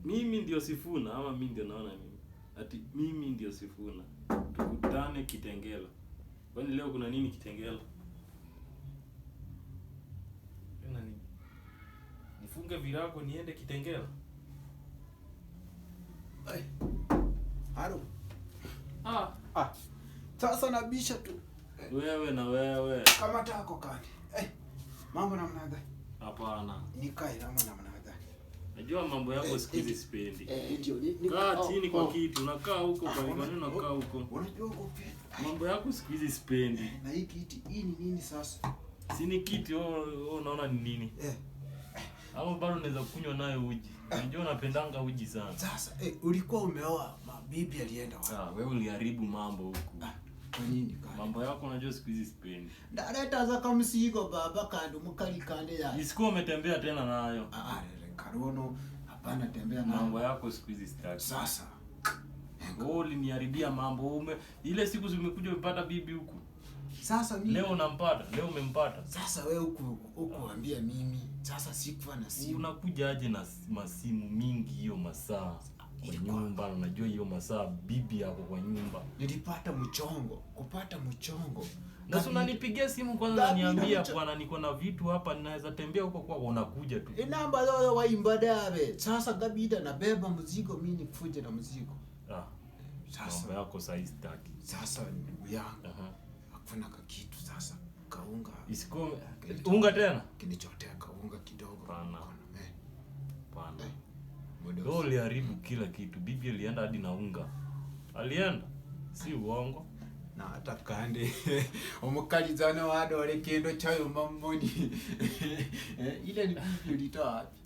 Mimi ndio Sifuna ama mimi ndio naona mimi. Ati mimi ndio Sifuna. Tukutane Kitengela. Kwani leo kuna nini Kitengela? Kuna nini? Nifunge virago niende Kitengela? Ai. Haro. Ah. Sasa nabisha tu. Wewe na wewe. Kama tako kani. Mambo namna gani? Hapana. Nikae namna gani? Najua mambo yako siku hizi sipendi. Ndio. Kaa chini kwa kiti, unakaa huko kwa nini unakaa huko? Unajua uko pia. Mambo yako siku hizi sipendi. Na hii kiti, hii ni nini sasa? Si ni kiti, unaona ni nini? Au bado unaweza kunywa nayo uji. Unajua unapendanga uji sana. Sasa ulikuwa umeoa mabibi alienda wapi? Wewe uliharibu mambo huko. Kwa nini kani? Mambo yako unajua siku hizi sipendi. Ndareta za kamsigo baba kandu mukali kande ya. Isikuwa umetembea tena nayo. Karono hapana tembea nayo. Mambo yako siku hizi sitaki. Sasa wewe uliniharibia mambo ile siku zimekuja umepata bibi huku. Sasa mimi leo unampata, leo umempata. Sasa wewe hukuambia mimi. Sasa sikuwa na simu. Unakuja aje na masimu mingi hiyo masaa? Kwa nyumba unajua hiyo masaa bibi yako kwa nyumba. Nilipata kupata mchongo. Na unanipigia simu kwanza unaniambia bwana niko na vitu hapa ninaweza tembea huko kwa unakuja tu. Namba leo waimbadabe. Sasa gabida nabeba mzigo mimi nikuje na mzigo. Sasa mambo yako sasa sitaki. Sasa ndugu yangu. Hakuna kitu sasa. Kaunga. Isiko unga tena? Kinichotea kaunga kidogo. Pana. Wewe uliharibu kila kitu. Bibi alienda hadi na unga. Alienda. Si uongo. Na hata kande omukalizana wadole kendo chayo mamoni. Ile ni bibi ulitoa wapi?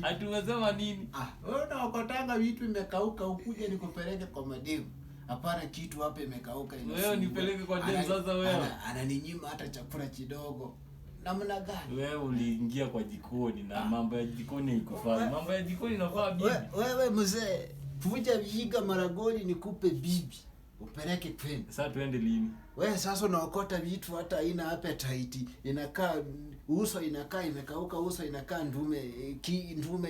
Ati umesema nini? Wewe unaokotanga vitu imekauka ukuje nikupeleke kwa mademu. Hapana kitu hapa imekauka ina. Wewe nipeleke kwa demu sasa wewe. Ananinyima hata chakula kidogo. Namna gani? Wewe uliingia kwa jikoni na mambo ya jikoni haikufaa. Mambo ya jikoni inafaa bibi. Wewe mzee, vuja viiga maragoli nikupe bibi. Upeleke kwenu. Sasa tuende lini? Wewe sasa unaokota vitu hata haina appetite. Inakaa uso inakaa imekauka, uso inakaa ndume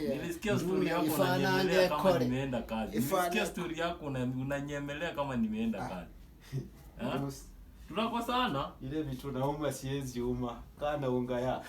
ya. Nilisikia story yako unanyemelea kama nimeenda kazi. Nilisikia story yako unanyemelea kama nimeenda kazi. Tunakosana. Ile vitu nauma siwezi uma. Kana unga yako.